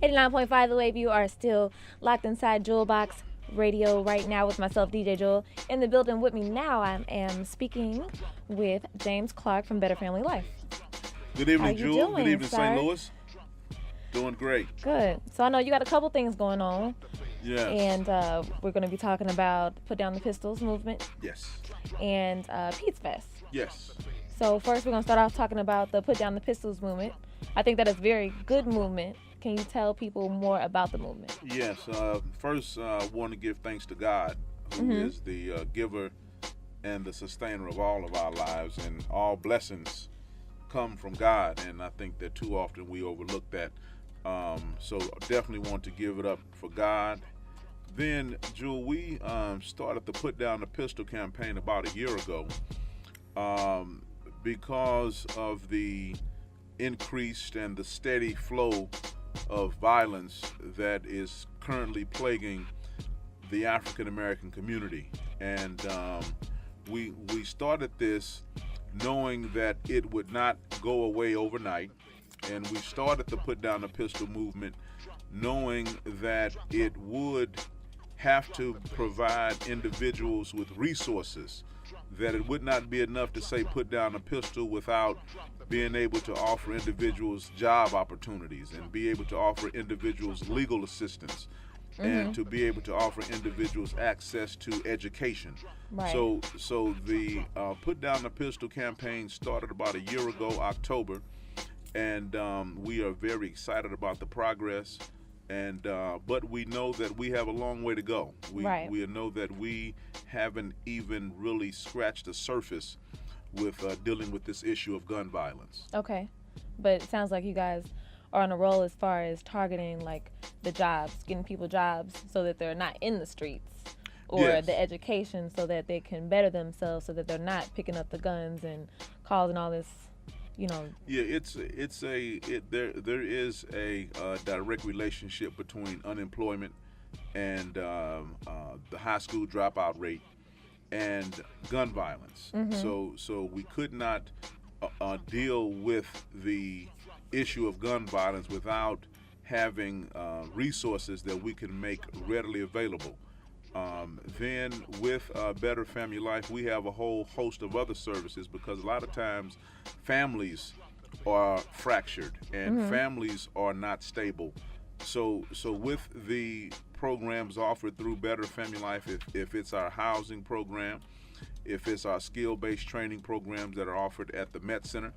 89.5 The Wave. You are still locked inside Jewel Box Radio right now with myself, DJ Jewel. In the building with me now, I am speaking with James Clark from Better Family Life. Good evening, How you Jewel. doing, Good evening, sir? St. Louis. Doing great. Good. So I know you got a couple things going on. Yeah. And we're going to be talking about Put Down the Pistols movement Yes. and Pete's Fest. Yes. So first we're going to start off talking about the Put Down the Pistols movement. I think that is a very good movement. Can you tell people more about the movement? Yes. First, I want to give thanks to God, who is the giver and the sustainer of all of our lives, and all blessings come from God. And I think that too often we overlook that. So definitely want to give it up for God. Then, Jewel, we started the Put Down the Pistol campaign about a year ago because of the increased and the steady flow of violence that is currently plaguing the African American community. And we started this knowing that it would not go away overnight. And we started the Put Down the Pistol movement knowing that it would have to provide individuals with resources, that it would not be enough to say put down a pistol without being able to offer individuals job opportunities and be able to offer individuals legal assistance and to be able to offer individuals access to education. Right. So the Put Down the Pistol campaign started about a year ago, October, and we are very excited about the progress. And but we know that we have a long way to go. We know that we haven't even really scratched the surface with dealing with this issue of gun violence. Okay. But it sounds like you guys are on a roll as far as targeting like the jobs, getting people jobs so that they're not in the streets, or Yes. the education so that they can better themselves, so that they're not picking up the guns and causing all this, you know. Yeah, there is a direct relationship between unemployment and the high school dropout rate and gun violence. So we could not deal with the issue of gun violence without having resources that we can make readily available. Then with Better Family Life, we have a whole host of other services, because a lot of times families are fractured and families are not stable. So with the programs offered through Better Family Life, if it's our housing program, if it's our skill-based training programs that are offered at the Met Center,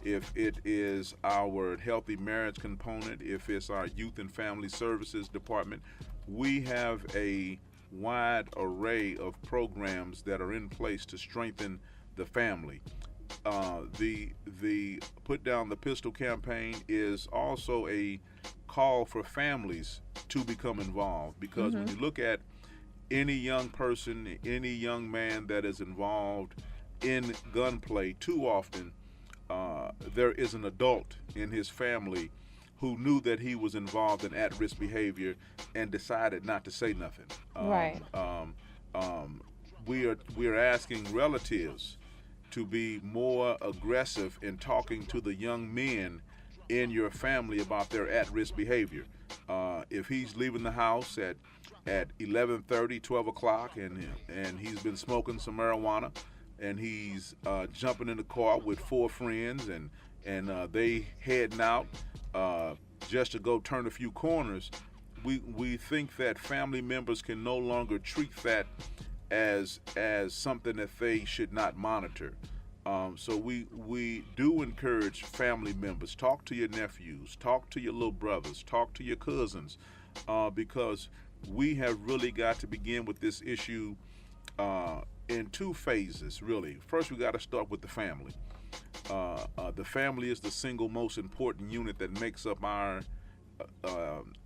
if it is our healthy marriage component, if it's our youth and family services department, we have a wide array of programs that are in place to strengthen the family. The Put Down the Pistol campaign is also a call for families to become involved, because when you look at any young person, any young man that is involved in gunplay, too often there is an adult in his family who knew that he was involved in at-risk behavior and decided not to say nothing. Right. We are asking relatives to be more aggressive in talking to the young men in your family about their at-risk behavior. If he's leaving the house at 11:30, 12 o'clock, and he's been smoking some marijuana, and he's jumping in the car with four friends, and they heading out just to go turn a few corners, we think that family members can no longer treat that as something that they should not monitor. So we do encourage family members, talk to your nephews, talk to your little brothers, talk to your cousins, because we have really got to begin with this issue in two phases, really. First, we got to start with the family. The family is the single most important unit that makes up our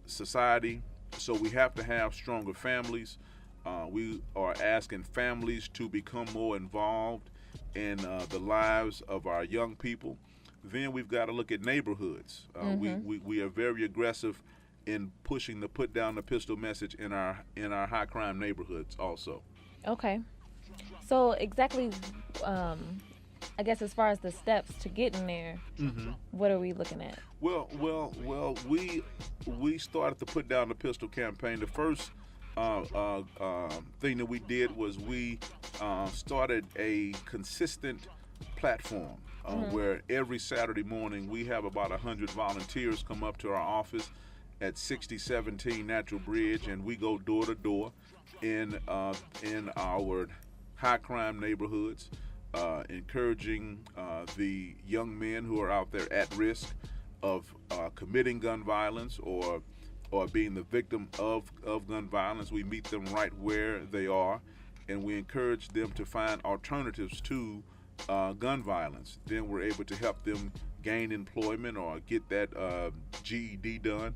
society, so we have to have stronger families. We are asking families to become more involved in the lives of our young people. Then we've got to look at neighborhoods. We are very aggressive in pushing the Put Down the Pistol message in our high crime neighborhoods also. Okay. So exactly I guess as far as the steps to getting there, what are we looking at? Well, we started to put down the pistol campaign. The first thing that we did was we started a consistent platform where every Saturday morning we have about 100 volunteers come up to our office at 6017 Natural Bridge, and we go door to door in our high crime neighborhoods, encouraging the young men who are out there at risk of committing gun violence or being the victim of gun violence. We meet them right where they are, and we encourage them to find alternatives to gun violence. Then we're able to help them gain employment or get that GED done.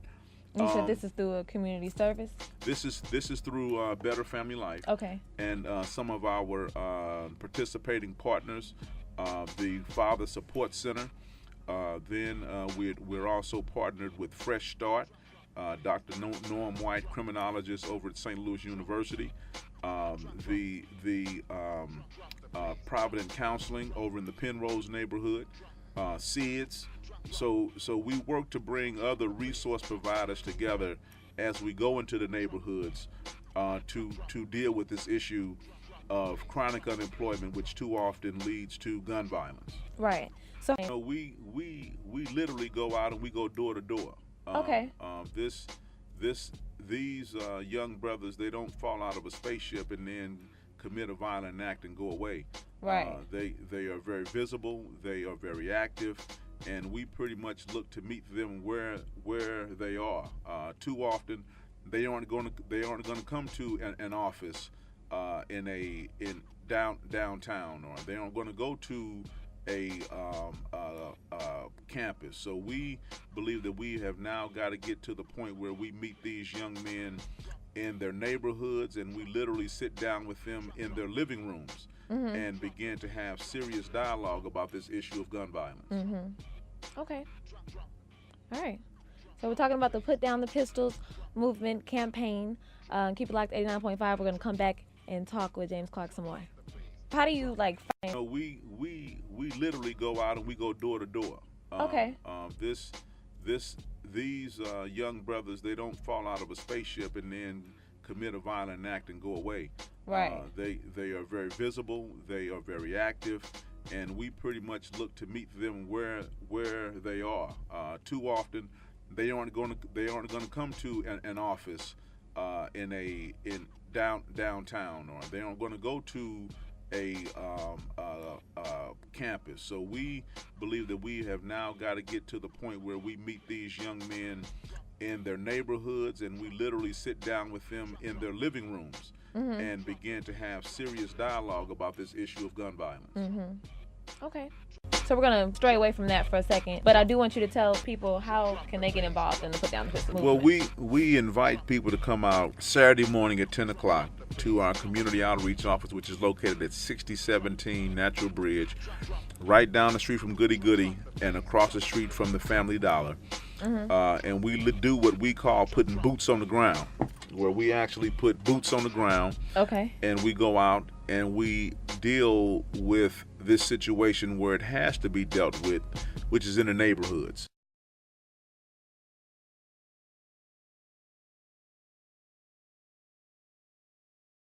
You said this is through a community service? This is through Better Family Life. Okay. And some of our participating partners, the Father Support Center. Then we're also partnered with Fresh Start, Dr. Norm White, criminologist over at St. Louis University. The Provident Counseling over in the Penrose neighborhood. SIDS. So we work to bring other resource providers together as we go into the neighborhoods to deal with this issue of chronic unemployment, which too often leads to gun violence. Right. So we literally go out and we go door to door. Okay. These young brothers, they don't fall out of a spaceship and then commit a violent act and go away. Right. They are very visible. They are very active. And we pretty much look to meet them where they are. Too often, they aren't going to come to an office in downtown, or they aren't going to go to a campus. So we believe that we have now got to get to the point where we meet these young men in their neighborhoods, and we literally sit down with them in their living rooms and begin to have serious dialogue about this issue of gun violence. Okay. All right. So we're talking about the Put Down the Pistols movement campaign. Keep it locked, 89.5. We're going to come back and talk with James Clark some more. How do you find... We literally go out and we go door to door. Okay. These young brothers, they don't fall out of a spaceship and then commit a violent act and go away. Right. They are very visible. They are very active, and we pretty much look to meet them where they are. Too often, they aren't going to come to an office in downtown, or they aren't going to go to a campus. So we believe that we have now got to get to the point where we meet these young men in their neighborhoods, and we literally sit down with them in their living rooms and begin to have serious dialogue about this issue of gun violence. Okay. So we're going to stray away from that for a second, but I do want you to tell people how can they get involved in the Put Down the Pistol movement. Well, we invite people to come out Saturday morning at 10 o'clock to our community outreach office, which is located at 6017 Natural Bridge, right down the street from Goody Goody and across the street from the Family Dollar. And we do what we call putting boots on the ground, where we actually put boots on the ground. Okay. And we go out and we deal with this situation where it has to be dealt with, which is in the neighborhoods.